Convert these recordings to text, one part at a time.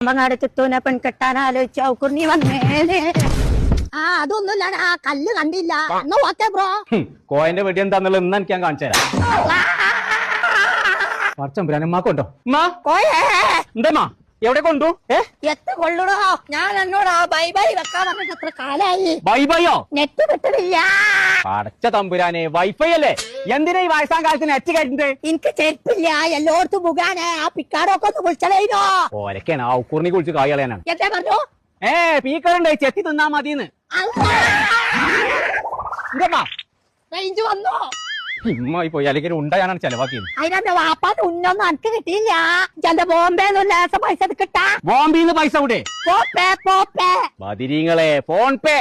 കുമ്പങ്ങാട് ചിത്തൂനെ പെൺകെട്ടാൻ ആലോചിച്ച കുർണി വന്നേനെ. ആ അതൊന്നുമില്ല, ആ കല്ല് കണ്ടില്ല. ഓക്കെ ബ്രോ, കോയന്റെ വെടി എന്താന്നുള്ളത് ഇന്ന് എനിക്ക് ഞാൻ കാണിച്ചു തരാം. പറച്ചമ്പുരാനമ്മാക്കുണ്ടോ എന്താ എവിടെ കൊണ്ടു എത്ര കൊള്ളൂടോ? ഞാൻ എന്നോടാ ബൈ ബൈ വെക്കാൻ പറഞ്ഞിട്ട് എത്ര കാലായി. ബൈ ബൈയോ? നെറ്റ് കിട്ടണില്ല. അടച്ച തമ്പുരാനെ, വൈഫൈ അല്ലേ? എന്തിനാ ഈ വയസ്സാം കാലത്ത് നെറ്റ് കയറ്റുന്നത്? എനിക്ക് ചെരുപ്പില്ല, എല്ലായിടത്തും മുഖാനെ. ആ പിക്കാടൊക്കെ ഒന്ന് വിളിച്ചതോ? ഓരൊക്കെയാണ് ആ ഉക്കുറിനെ കുളിച്ച് കായ് കളയാനാണ്. എന്താ പറഞ്ഞു? പീക്കറുണ്ട്, ചെത്തി തിന്നാ മതിന്ന്. റേഞ്ച് വന്നോ? ഇമ്മായി പോയി, അല്ലെങ്കിൽ ഉണ്ട ഞാനാണ് ചെലവാക്കിയത്. അതിനെ വാപ്പാന്റെ ഉന്നൊന്നും എനിക്ക് കിട്ടിയില്ല. എന്റെ ബോംബെന്ന് ലേശം പൈസ കിട്ടാ. ബോംബെന്ന് പൈസ കൂടെ ബദിരീങ്ങളെ ഫോൺ പേ.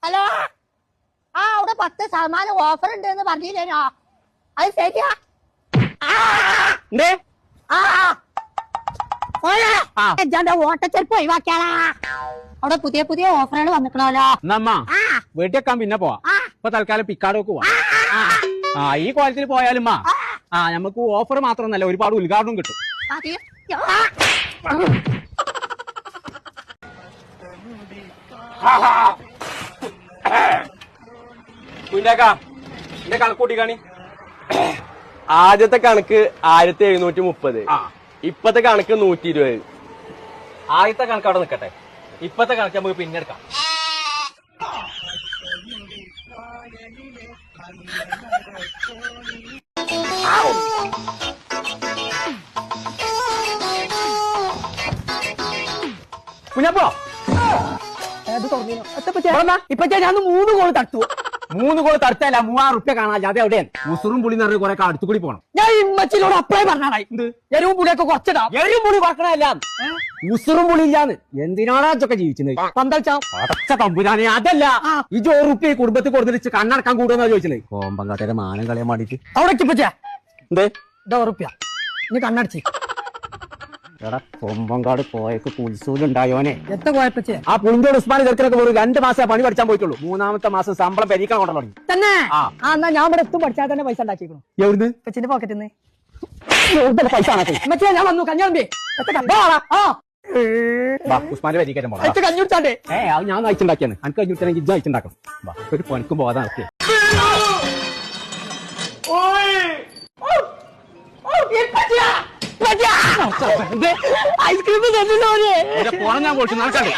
ഹലോ, ആ അവിടെ 10% ഓഫർ ഉണ്ട് എന്ന് പറഞ്ഞില്ലേനോ? അത് ശരിയാ? എന്റെ ഓട്ടച്ചെരുപ്പ് ഒഴിവാക്കിയാളാ. അവിടെ പുതിയ പുതിയ ഓഫറുകൾ വന്നിക്കണല്ലോ. വീട്ടിലേക്കാൻ പിന്നെ പോവാ. ഇപ്പൊ തൽക്കാലം പിക്കാടോക്ക് പോവാ. ഈ കോലത്തിൽ പോയാലും നമുക്ക് ഓഫർ മാത്രമൊന്നല്ല, ഒരുപാട് ഉദ്ഘാടനം കിട്ടും. എന്റെ കണക്കൂട്ടി കാണി. ആദ്യത്തെ കണക്ക് 1730, ഇപ്പത്തെ കണക്ക് 120. ആദ്യത്തെ കണക്ക് അവിടെ നിൽക്കട്ടെ, ഇപ്പത്തെ കണക്ക് നമുക്ക് പിന്നെ എടുക്കാം. കുഞ്ഞപ്പോ ഇപ്പൊ ഞാൻ 3 കോള് തട്ടു. 3 കോള് തടുത്തല്ല, 3000 റുപ്യ കാണാൻ. അത് എവിടെയാണ്? ഉസുറും പുളി എന്ന് പറഞ്ഞ കുറെ അടുത്തു കൂടി പോണം. ഞാൻ ഇമ്മച്ചിനോട് അപ്പഴേ പറഞ്ഞായി, എരിവും പുളിയൊക്കെ കുറച്ചിടാം. എരിവും പുളി കുറക്കണല്ല, ഉസുറും പുളി ഇല്ലാന്ന്. എന്തിനാണ് അതൊക്കെ ജീവിച്ചത്? അടച്ച തമ്പുരാനെ, അതല്ല ഈ 1 റുപ്യ കുടുംബത്തിൽ കൊടുത്തിട്ട് കണ്ണടക്കാൻ കൂടുന്ന ചോദിച്ചത്. കോമ്പങ്കാട്ടേരെ മാനം കളയാൻ വേണ്ടിട്ട് അവിടെ എന്തേ 1 റുപ്യ നീ കണ്ണടച്ച്. എടാ കൊമ്പങ്കാട് പോയക്ക് കുൽസൂലുണ്ടായോനെ. എത്ര പോയപ്പച്ചേ? ആ പുളിഞ്ചോട് ഉസ്മാനി ചെറുക്കനൊക്കെ വെറും 2 മാസം പണി പഠിച്ചാൻ പോയിട്ടുള്ളൂ. 3ാമത്തെ മാസം ശമ്പളം പെരീക്കാൻ കൊണ്ടു തുടങ്ങി. തന്നെ? എന്നാ ഞാൻ ഇവിടെ എത്തും പഠിച്ചാൽ തന്നെ പൈസ ഉണ്ടാക്കിക്കണം. എവിടുന്ന്? പച്ചിന്റെ പോക്കറ്റിന്ന് പൈസ മച്ചേ. ഞാൻ വന്നു കഞ്ഞാമ്പേ. ഉസ്മാന്റെ പെരീക്കാൻ പോകാം. കഞ്ഞി കുടിച്ചാണ്ടേ? അത് ഞാൻ അയച്ചുണ്ടാക്കിയാണ്. എനിക്ക് കഞ്ഞിട്ടാണെങ്കിൽ ഇജ്ജ് അയച്ചുണ്ടാക്കണം. ഒരു പണിക്കും പോകാതെ നടക്കേ. ഐസ്ക്രീം ഞാൻ പൊളിച്ചു നടക്കണ്ടേ?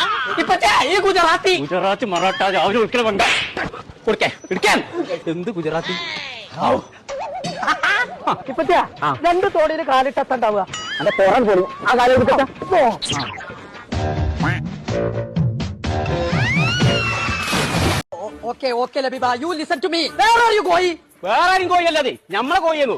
ഗുജറാത്തി ഗുജറാത്തി മറാഠ രാവിലെ ഒരിക്കലും വേണ്ട കൊടുക്കേ പിടിക്കാൻ. എന്ത് ഗുജറാത്തി? ഇപ്പച്ചാ 2 തോടിയിൽ കാലിട്ടെത്തണ്ടാവുക. അന്റെ പോറാൻ പോലും ആ കാലം എടുക്കട്ടെ. Okay okay Labeeba, you listen to me. Where are you going? വേറെ ആരും കോയല്ലാതെ ഞമ്മളെ കോയുന്നു.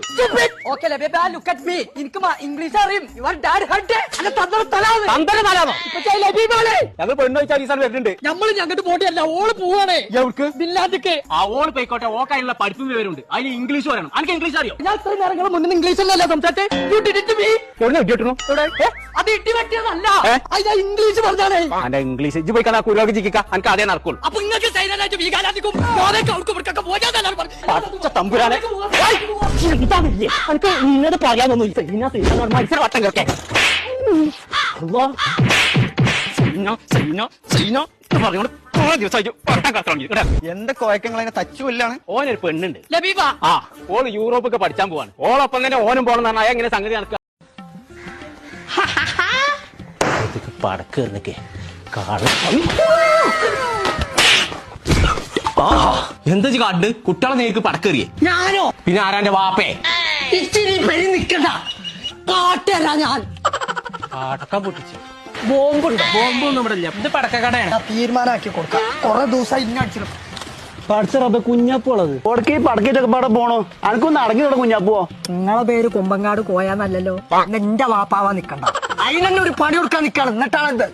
Okay Labeeba, look at me. എനിക്ക് ഇംഗ്ലീഷ് അറിയും. യുവർ ഡാഡ് ഹർട്ട് അല്ല തന്തര തലാവ്. തന്തര തലാവോ? ഇപ്പച്ചാ ലബീബാലേ, ഞങ്ങൾ പെണ്ണ് വെച്ചാൽ ഈ സ്ഥലം വരുന്നുണ്ട്. നമ്മൾ ഞങ്ങട്ട് പോട്ടിയല്ല, ഓള് പോവാണേ. എവർക്ക്? ബില്ലാദിക്ക്. ആ ഓള് പോയിക്കോട്ടെ, ഓക്കായുള്ള പഠിപ്പും വിവരമുണ്ട്. അതിന് ഇംഗ്ലീഷ് പറയണം. എനിക്ക് ഇംഗ്ലീഷ് അറിയോ? ഞാൻ ഇത്രയും നേരങ്ങൾ മുന്നേ ഇംഗ്ലീഷിലല്ല സംസാരിച്ചേ. You did me. അത് ഇട്ടി പറ്റിയതല്ല, അത് ഇംഗ്ലീഷ് പറഞ്ഞാണേ. അന്റെ ഇംഗ്ലീഷ് ഇജ്ജ് പോയി കാണാ കുരുവാക്ക് ജിക്കാ. എനിക്ക് അതേ നടക്കുള്ളൂ. അപ്പൊ നിങ്ങൾക്ക് സൈലന്റായിട്ട് വീകാലാദിക്കും തമ്പുരാനെ എനിക്ക് ഇന്നത് പറയാനൊന്നും മനുഷ്യർ വട്ടം കേൾക്കേ. എന്റെ കോയക്കങ്ങൾ തച്ചുകൊല്ലാണ്. ഓനൊരു പെണ്ണുണ്ട് ലബീബ. ഓള് യൂറോപ്പൊക്കെ പഠിച്ചാൻ പോവാണ്. ഓളൊപ്പം തന്നെ ഓനും പോകണം പറഞ്ഞാൽ എങ്ങനെ സംഗതി നടക്കുക? പടക്കേറിനൊക്കെ എന്താ കാണ്ട് കുട്ടികളെ നേർക്ക് പടക്കേറിയേ? ഞാനോ? പിന്നെ ആരാന്റെ വാപ്പേ? ഇച്ചിരി പെരി നിക്കണ്ട, കാട്ടല്ല ഞാൻ. പടക്കം പൊട്ടിച്ചു. ബോംബുണ്ടോ? ബോംബൊന്നും ഇവിടെ ഇല്ല. ഇത് പടക്കക്കടയാണ്. തീരുമാനമാക്കി കൊടുക്കാം. കുറെ ദിവസം ഇന്നടിച്ചിടും. പഠിച്ചറബ കുഞ്ഞാപ്പുള്ളത് കൊടുക്കി പടക്കിട്ടൊക്കെ പാടെ പോണോ? അനക്കൊന്ന് അടങ്ങിയോടെ കുഞ്ഞാപ്പോ. നിങ്ങളെ പേര് കുമ്പങ്ങാട് കോയാന്നല്ലല്ലോ. എന്റെ വാപ്പാവാ നിക്കണ്ട. അതിനെന്നെ ഒരു പണി കൊടുക്കാൻ നിക്കാണ്. എന്നിട്ടാണിത്.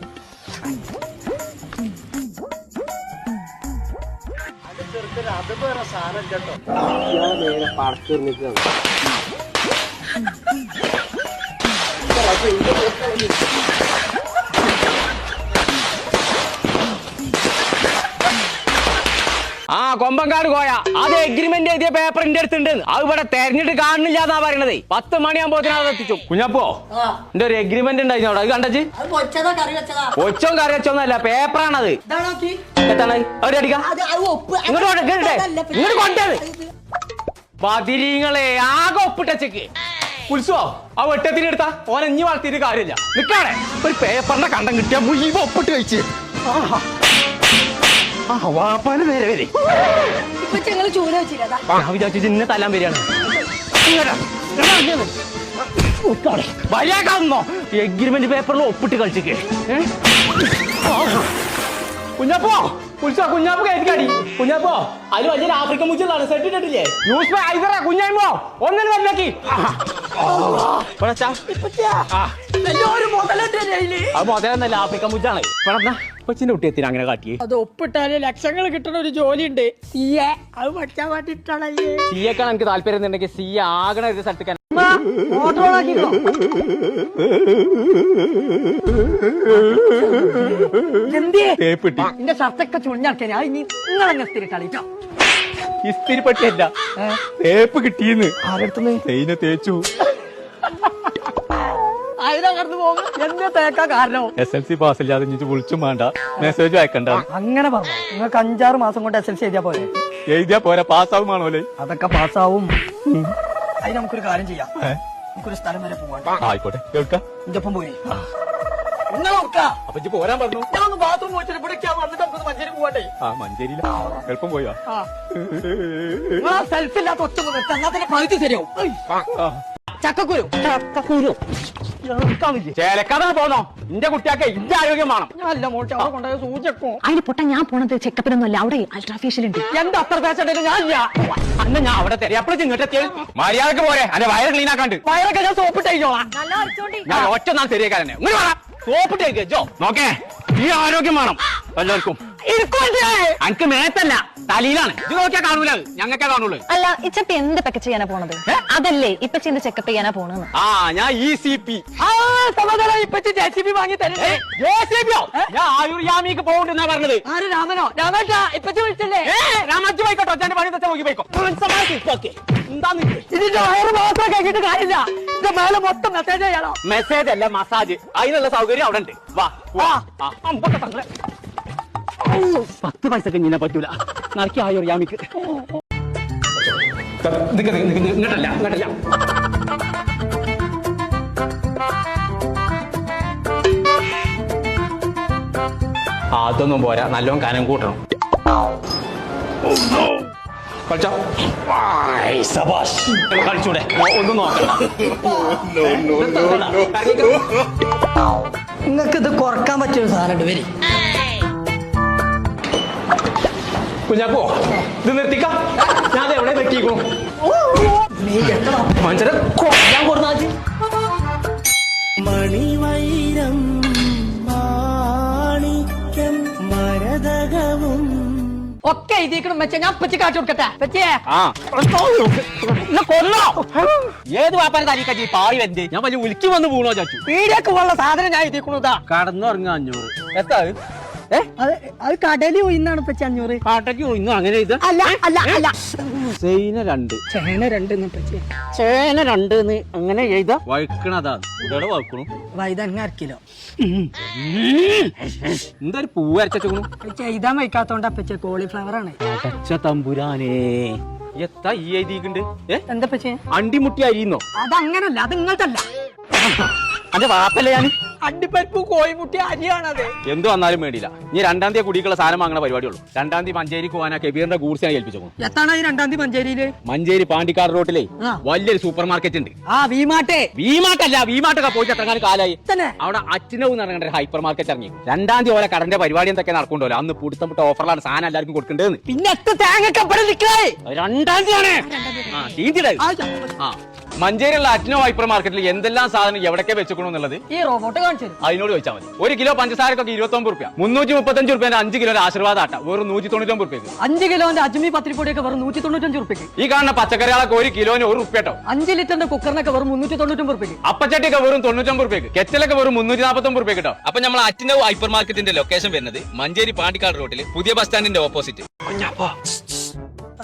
അത് വേറെ സാധനം കേട്ടോ. കൊമ്പ കോമ്പങ്കാട് കോയ അത് എഗ്രിമെന്റ് എഴുതിയ പേപ്പർ എന്റെ അടുത്തുണ്ട്. അത് ഇവിടെ തെരഞ്ഞിട്ട് കാണുന്നില്ല എന്നാ പറയണത്. 10 മണിയാകുമ്പോഴത്തേനും അത് എത്തിച്ചു. കുഞ്ഞപ്പോ എന്റെ ഒരു എഗ്രിമെന്റ് ഉണ്ടായിരുന്നു അവിടെ. അത് കണ്ടച്ച് ഒച്ചോ കറി വെച്ചോന്നല്ല, പേപ്പറാണത്. എത്താണ് അവര് അടിക്കാം ഇങ്ങോട്ട് കൊണ്ടത്. ബദിരീങ്ങളെ ആകെ ഒപ്പിട്ടച്ചക്ക് ഉത്സവോ ആ വെട്ടത്തിന് എടുത്താ ഓനെ ഇഞ്ഞി വളർത്തിയിട്ട് കാര്യമില്ല. നിക്കാണേ ഒരു പേപ്പറിന്റെ കണ്ടം കിട്ടിയാ മുഴുവൻ ഒപ്പിട്ട് കഴിച്ച് വാപ്പാന് നേരെ വരെ വിചാരിച്ചു ഇന്നെ തല്ലാൻ വരികയാണ്. വരിയാക്കാന്നോ എഗ്രിമെന്റ് പേപ്പറിൽ ഒപ്പിട്ട് കളിച്ചിക്ക്. കുഞ്ഞപ്പോ ഉത്സവ കുഞ്ഞാപ്പ് കയറ്റിക്കാടി. കുഞ്ഞപ്പോ അതിൽ വലിയൊരു ആഫ്രിക്കൻ മുച്ചിലാണ് സെറ്റ് ഇട്ടിട്ടില്ലേ? യൂസ് ഐതറ കുഞ്ഞായ്മോ ഒന്നിനും വല്ലാക്കി അത് മുതലെന്നല്ല ആഫ്രിക്കൻ മുച്ചാണ്. കൊച്ചിന്റെ കുട്ടി എത്തിന് അങ്ങനെ കാട്ടി. അത് ഒപ്പിട്ടാല് ലക്ഷങ്ങൾ കിട്ടണ ഒരു ജോലി ഉണ്ട്. സിയെ അത് പഠിച്ചാൻ വേണ്ടിട്ടാണ്. സിയെക്കാണ് എനിക്ക് താല്പര്യം ഉണ്ടെങ്കിൽ സി ആകണ ഒരു സ്ഥലത്തേക്ക് എന്റെ ഷർട്ടൊക്കെ ചുളിഞ്ഞാക്കിയാ നിങ്ങളെ സ്ഥിരം കളിച്ചോ. ഇസ്തിരി പറ്റിയല്ല തേപ്പ് കിട്ടിയെന്ന് ആരെടുത്തുന്ന് തേയിനെ തേച്ചു. അതിനെ കടന്നു പോകും. എന്നെ തേക്കാ കാരണം SLC പാസ്സില്ലാതെ വിളിച്ചും വേണ്ട, മെസ്സേജ് അയക്കണ്ട. അങ്ങനെ പറഞ്ഞു. നിങ്ങൾക്ക് 5-6 മാസം കൊണ്ട് SLC എഴുതിയാ പോലെ. എഴുതിയാ പോരാ, പാസ്സാവുമാണോല്ലേ? അതൊക്കെ പാസ്സാവും. അതിന് നമുക്കൊരു കാര്യം ചെയ്യാം. നമുക്കൊരു സ്ഥലം വരെ പോവാം. ആയിക്കോട്ടെ. കേൾക്കാം എന്റെ ഒപ്പം പോയി അപ്പൊ പോരാൻ പറഞ്ഞു. ഞാൻ ഒന്ന് ബാത്റൂം പോയിട്ട് ഇവിടേക്ക് വന്നിട്ട് നമുക്ക് മഞ്ചേരി പോവാണ്ടേ. മഞ്ചേരിയില എളുപ്പം പോയോ? സെൽഫ് ഇല്ലാത്ത ഒറ്റ എന്നാ പകുതി ശരിയാവും. ചക്കക്കുരു ചക്കക്കുരു ചേലക്കാതെ പോന്നോ? എന്റെ കുട്ടിയാക്കെ ഇന്റെ ആരോഗ്യം വേണം. ഞാനല്ല മോട്ടെ അവിടെ കൊണ്ടുപോയ സൂചിക്കും. അതിന് പൊട്ട ഞാൻ പോണത് ചെക്കപ്പിനൊന്നും അല്ല, അവിടെ അൾട്രാഫേഷ്യൽ ഉണ്ട്. എന്റെ അത്ര പേശണ്ടേ ഞാനില്ല. അന്ന് ഞാൻ അവിടെ തരാം. എപ്പോഴും ഇങ്ങോട്ടെത്തിയ മര്യാദക്ക് പോരെ. അല്ലെ വയറ് ക്ലീൻ ആക്കാണ്ട്. വയറൊക്കെ ഞാൻ സോപ്പിട്ടേക്കോളാം. ഞാൻ ഒറ്റ നാൾ ശരിയാക്കാനെ സോപ്പിട്ടേക്ക് ജോ. നോക്കേ ഈ ആരോഗ്യം വേണം എല്ലാവർക്കും. എനിക്ക് മേത്തല്ല തലയിലാണ്. ഇത് നോക്കിയാ കാണൂല, ഞങ്ങൾക്കേ കാണുള്ളൂ. അല്ല ഇച്ചപ്പ എന്ത് പെക്ക ചെയ്യാനാ പോണത്? അതല്ലേ ഇപ്പൊ ചെന്ന് ചെക്കപ്പ് ചെയ്യാനാ പോണെന്ന്. ഞാൻ ECP ഇപ്പച്ചി JCB വാങ്ങി തരേ. ഞാൻ ആയുർയാമിക്ക് പോകണ്ടെന്നാ പറഞ്ഞത്. ആര് രാമനോ? രാമേട്ട ഇപ്പച്ചി വിളിച്ചല്ലേ? രാമജ് പോയിക്കോട്ടോ. എന്റെ പണി തെറ്റാ നോക്കി പോയിക്കോ. ഇതിന്റെ വയറ് മാത്രം കഴിഞ്ഞിട്ട് കാര്യമില്ല. ഇതിന്റെ മേലെ മൊത്തം മെസ്സേജ് ചെയ്യണോ? മെസ്സേജ് അല്ല മസാജ്. അതിനുള്ള സൗകര്യം അവിടെ ഉണ്ട്. വാ 10 പൈസക്ക് ഇങ്ങനെ പറ്റൂല. നടക്കി ആയുർയാമിക്ക് ഇങ്ങോട്ടല്ല ഇങ്ങോട്ടല്ല. അതൊന്നും പോരാ, നല്ലോണം കനം കൂട്ടണം. കളിച്ചൂടെ? ഒന്നും നോക്കണ്ട. നിങ്ങൾക്ക് ഇത് കുറക്കാൻ പറ്റിയൊരു സാധനം വരി. കുഞ്ഞാപ്പോ ഇത് നിർത്തിക്കാം. ഞാൻ എവിടെ നിർത്തിക്കോ? മനുഷ്യരെ കൊല്ലാൻ കൊടുത്താൽ മണിവൈരം മാണിക്യം മരതകവും ഒക്കെ എഴുതിക്കണം വെച്ചാ ഞാൻ പച്ച കാച്ചു കൊടുക്കട്ടെ. പച്ചേ കൊല്ലോ. ഏത് വാപ്പാൻ തനിക്കി പായി വെന്ത് ഞാൻ വലിയ ഉലുക്കി വന്ന് വീണോ ചാച്ചു. വീടേക്ക് ഉള്ള സാധനം ഞാൻ എഴുതിക്കണതാ. കടന്നുറങ്ങാ 500. എത്താ അത് കടലിൽ പോയിന്നാണ് പച്ച 500. കാട്ടയ്ക്ക് ഇന്നും അങ്ങനെ ഇത് അല്ല അല്ല അല്ല ചേന 2 ചേന 2 അങ്ങനെ എഴുതാ. വഴുക്കണതാ ഇവിടെ വഴുക്കണു. വൈതങ്ങ 1 കിലോ. എന്താ ഒരു പൂവ് അരച്ചു എഴുതാൻ വയ്ക്കാത്തോണ്ടാ പച്ച കോളിഫ്ലവർ ആണ്. അടച്ച തമ്പുരാനേ എത്താ ഈ എഴുതിയിട്ടുണ്ട്. എന്താ പച്ചേ? അണ്ടിമുട്ടി അരിയുന്നോ? അതങ്ങനല്ല, അത് ഇങ്ങോട്ടല്ല. അന്റെ വാപ്പല്ലേ ഞാൻ അണ്ടിപ്പരിപ്പ് കോഴിമുട്ടി അരിയാണത്. എന്ത് വന്നാലും വേണ്ടിയില്ല. ഇനി 2-ാം തീയതി കുടിക്കുള്ള സാധനം വാങ്ങണ പരിപാടിയുള്ളൂ. 2-ാം തീയതി മഞ്ചേരിക്ക് പോകാനാ കെബീറിന്റെ ഗൂഡ്സിനെ ഏൽപ്പിച്ചു. എത്താണ് 2-ാം തീയതി മഞ്ചേരിയില്? മഞ്ചേരി പാണ്ടിക്കാട് റോട്ടിലെ വലിയൊരു സൂപ്പർ മാർക്കറ്റ് ഉണ്ട്. വിമാട്ടല്ല, വിമാട്ടൊക്കെ പോയിട്ട് എത്രങ്ങാനും കാലായി. അവിടെ അച്ഛനവും നടക്കേണ്ട ഹൈപ്പർ മാർക്കറ്റ് ഇറങ്ങി. 2-ാം തീയതി ഓരോ കടന്റെ പരിപാടി എന്തൊക്കെ നടക്കുന്നുണ്ടല്ലോ. അന്ന് പുടുത്തപ്പെട്ട ഓഫറിലാണ് സാധനം എല്ലാവർക്കും കൊടുക്കേണ്ടത്. പിന്നെ 2-ാം തീയതിയാണ് മഞ്ചേരിയുള്ള അച്ഛനോ ഹൈപ്പർ മാർക്കറ്റിൽ എന്തെല്ലാം സാധനം എവിടൊക്കെ വെച്ചേക്കണമെന്നുള്ളത് ഈ റോബോട്ട് കാണിച്ചു അതിനോട് ചോദിച്ചാൽ മതി. 1 കിലോ പഞ്ചസാരക്കൊക്കെ 29 രൂപ, 335 രൂപ 5 കിലോ ആശീർവാദ ആട്ട വെറും 199 രൂപയ്ക്ക്. 5 കിലോന്റെ അജ്മി പത്തിരിപ്പൊടിയൊക്കെ വെറും 195 രൂപയ്ക്ക്. ഈ കാണുന്ന പച്ചക്കറികളൊക്കെ 1 കിലോന് 1 രൂപ കേട്ടോ. 5 ലിറ്ററിന്റെ കുക്കറിനൊക്കെ വെറും 399 രൂപയ്ക്ക്. അപ്പച്ചട്ടിയൊക്കെ വെറും 99 രൂപയ്ക്ക്. കെറ്റലൊക്കെ വെറും 349 രൂപ കേട്ടോ. അപ്പൊ നമ്മൾ അച്ഛൻ്റെ ഹൈപ്പർ മാർക്കറ്റിന്റെ ലൊക്കേഷൻ വരുന്നത് മഞ്ചേരി പാണ്ടിക്കാട് റോട്ടിൽ പുതിയ ബസ് സ്റ്റാൻഡിന്റെ ഓപ്പോസിറ്റ്.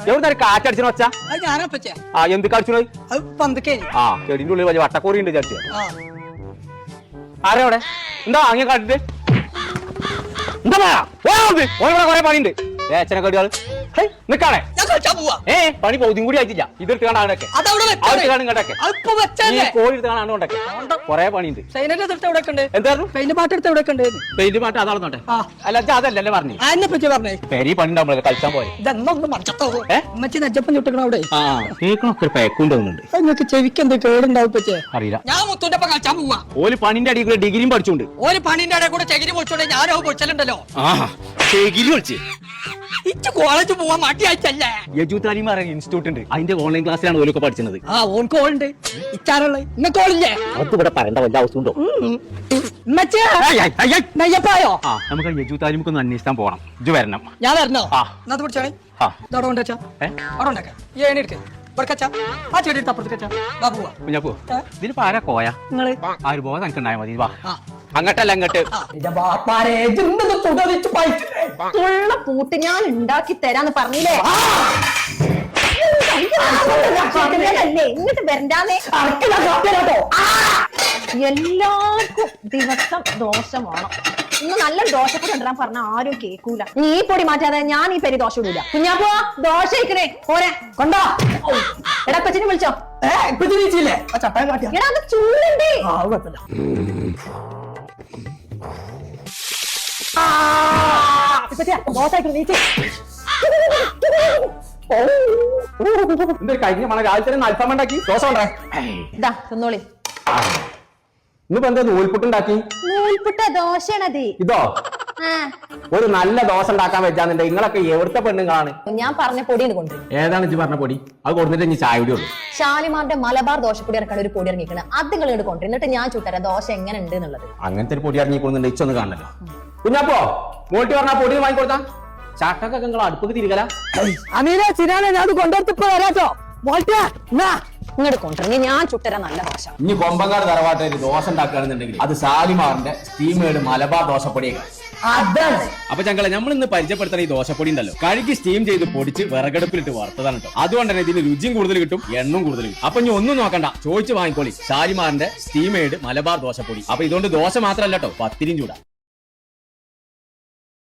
എവിടെ കാറ്റടിച്ചിന് വെച്ചാ അത് ഞാനാ പച്ചേ ആ എന്ത് കളിച്ചു അത് പന്തക്കേ ആ ചെടിന്റെ ഉള്ളിൽ വലിയ വട്ടക്കോറി ഉണ്ട് ചടിച്ചു ആ ആരാ അവിടെ എന്താ അങ്ങനെ കാട്ടിട്ട് എന്താ കൊറേ പണിയുണ്ട് ഏച്ചനെ കടിയാള് നിക്കാണേ ഞാൻ കളിച്ചാ പോവാ പണി പൗതിയും കൂടി ആയിട്ടില്ല ഇതെടുത്ത് കാണാനൊക്കെ അതവിടെ വെച്ചാലേ. അതിപ്പോ വെച്ചല്ലേ കോഴി എടുത്ത് കാണാണ്ടൊക്കെ കൊറേ പണിയുണ്ട് സൈനന്റെ എടുത്ത് എവിടെ ഉണ്ട് എന്തായിരുന്നു പെയിന്റ് പാട്ട് എടുത്ത് എവിടെ ഉണ്ട് പെയിന്റ് പാട്ട് അതാണെന്നോട്ടെ ആ. അല്ല അതല്ലല്ലേ പറഞ്ഞു അതിനെ പറ്റി പറഞ്ഞേ പെരി പണി ഉണ്ടാവുമ്പോ കളിച്ചാൻ പോയി ഇതെന്നൊന്ന് മറിച്ചത്തോ ഉമ്മച്ചി നെജപ്പം ചുട്ടിക്കണ അവിടെ ആ കേൾക്കണൊക്കെ ഒരു പേക്കും തോന്നുന്നുണ്ട് നിങ്ങൾക്ക് ചെവിക്ക് എന്ത് കേടുണ്ടാവും പച്ചേ അറിയില്ല ഞാൻ മുത്തൂന്റെ ഒപ്പം കളിച്ചാൻ പോവാ ഓല് പണിന്റെ അടിയിൽ കൂടെ ഡിഗ്രിയും പഠിച്ചോണ്ട് ഒരു പണിന്റെ ഇടയിൽ കൂടെ ചകിരി പൊളിച്ചോണ്ട് ഞാനോ പൊളിച്ചലുണ്ടല്ലോ ഡിഗ്രി പഠിച്ച് ഇച്ച് കോളേജ് പോവാൻ മടിയായിട്ടല്ലേ യജു താലിം ഇൻസ്റ്റിറ്റ്യൂട്ട് ഉണ്ട് അതിന്റെ ഓൺലൈൻ ക്ലാസ്സിലാണ് ഓലൊക്കെ പഠിച്ചത് ആ ഓൻ കോളുണ്ട് ഇച്ചാറുള്ള ഇന്ന കോളില്ലേ അത് ഇവിടെ പറയേണ്ട വല്ല അവസ്ഥ നെയ്യപ്പായോ ആ നമുക്ക് യജു താലിമുക്ക് ഒന്ന് അന്വേഷിക്കാൻ പോകണം ഇജു വരണം ഞാൻ വരണോ ആ. എന്നാ പിടിച്ചാണേ ആ ഇതവിടെ കൊണ്ടുവച്ചാ അവിടെ ഉണ്ടാക്കാം ഈ ഏണി എടുക്ക ഇവിടെ കച്ചാ ആ ചെടി എടുത്ത് അപ്പുറത്ത് കച്ചാ ബാബുവാ കുഞ്ഞപ്പോ ഏ? ഇതിലിപ്പോ ആരാ കോയ നിങ്ങള് ആര് പോകാൻ എനിക്ക് ഉണ്ടായാൽ മതി വാ ആ അങ്ങട്ടല്ല അങ്ങട്ട് ഉള്ള പൂട്ട് ഞാൻ ഉണ്ടാക്കി തരാന്ന് പറഞ്ഞില്ലേ അല്ലേ ഇങ്ങോട്ട് വരണ്ടാന്നേ എല്ലാവർക്കും ദിവസം ദോശ വേണം ഇന്ന് നല്ല ദോശപ്പൊടി ഉണ്ടാൻ പറഞ്ഞ ആരും കേൾക്കൂല നീ ഈ പൊടി മാറ്റാതെ ഞാൻ ഈ പെരി ദോശ ഇടൂല കുഞ്ഞാപ്പോ ദോശ ഇരിക്കണേ പോരെ കൊണ്ടോ എടാ കൊച്ചിനെ വിളിച്ചോ എടാ അത് ചൂടുണ്ടേ ദോശ നീച്ചേ എന്താ കഴിഞ്ഞ മണ രാവിലെ തന്നെ അൽഫാം ഉണ്ടാക്കി ദോശ കൊണ്ടേ ഇതാ തിന്നോളി ഇന്നിപ്പോ എന്താ നൂൽപുട്ടുണ്ടാക്കി നൂൽപുട്ട ദോശയാണത് ഇതോ ആ ഒരു നല്ല ദോശ ഉണ്ടാക്കാൻ വെച്ചാന്നുണ്ട് നിങ്ങളൊക്കെ എവിടുത്തെ പെണ്ണുങ്ങളാണ് ഞാൻ പറഞ്ഞ പൊടിയാണ് കൊണ്ടുവരും ഏതാണ് ഇജ്ജ് പറഞ്ഞ പൊടി അത് കൊടുത്തിട്ട് ഇനി ചായ ഉള്ളൂ ഷാലിമാറിന്റെ മലബാർ ദോശപ്പൊടി ഇറക്കാൻ ഒരു പൊടി ഇറങ്ങിക്കണം അത് നിങ്ങൾ ഇങ്ങോട്ട് കൊണ്ടുവരും എന്നിട്ട് ഞാൻ ചുട്ടരാം ദോശ എങ്ങനെ ഉണ്ട് എന്നുള്ളത് അങ്ങനത്തെ ഒരു പൊടി ഇറങ്ങി കൊടുക്കുന്നുണ്ട് ഇച്ചൊന്ന് കാണല്ലോ കുഞ്ഞപ്പോ മോട്ടി പറഞ്ഞ പൊടി വാങ്ങിക്കൊടുത്താ ചാട്ടൊക്കെ നിങ്ങൾ അടുപ്പൊക്കെ തിരികല അമീന ചിരാനെ ഞാൻ അത് കൊണ്ടുവരത്തിപ്പോ വരാട്ടോ മോൾട്ടാ എന്നാ ഇങ്ങോട്ട് കൊണ്ടുവരും ഞാൻ ചുട്ടരാം നല്ല ദോശ ഇനി കൊമ്പങ്കാട് തറവാട്ടൊരു ദോശ ഉണ്ടാക്കുകയാണെന്നുണ്ടെങ്കിൽ അത് സാലിമാറിന്റെ സ്റ്റീമേഡ് മലബാർ ദോശപ്പൊടിയൊക്കെ അതാണ് അപ്പൊ ഞങ്ങളെ നമ്മൾ ഇന്ന് പരിചയപ്പെടുത്തുന്ന ഈ ദോശപ്പൊടി ഉണ്ടല്ലോ കഴുകി സ്റ്റീം ചെയ്ത് പൊടിച്ച് വിറകടുപ്പിലിട്ട് വറുത്തതാണ് കേട്ടോ അതുകൊണ്ട് തന്നെ ഇതിന് രുചിയും കൂടുതൽ കിട്ടും എണ്ണവും കൂടുതൽ കിട്ടും അപ്പൊ ഇനി ഒന്നും നോക്കണ്ട ചോദിച്ചു വാങ്ങിക്കോളി ഷാലിമാറിന്റെ സ്റ്റീമേഡ് മലബാർ ദോശപ്പൊടി അപ്പൊ ഇതുകൊണ്ട് ദോശ മാത്രമല്ല കേട്ടോ പത്തിരിയും ചൂടാ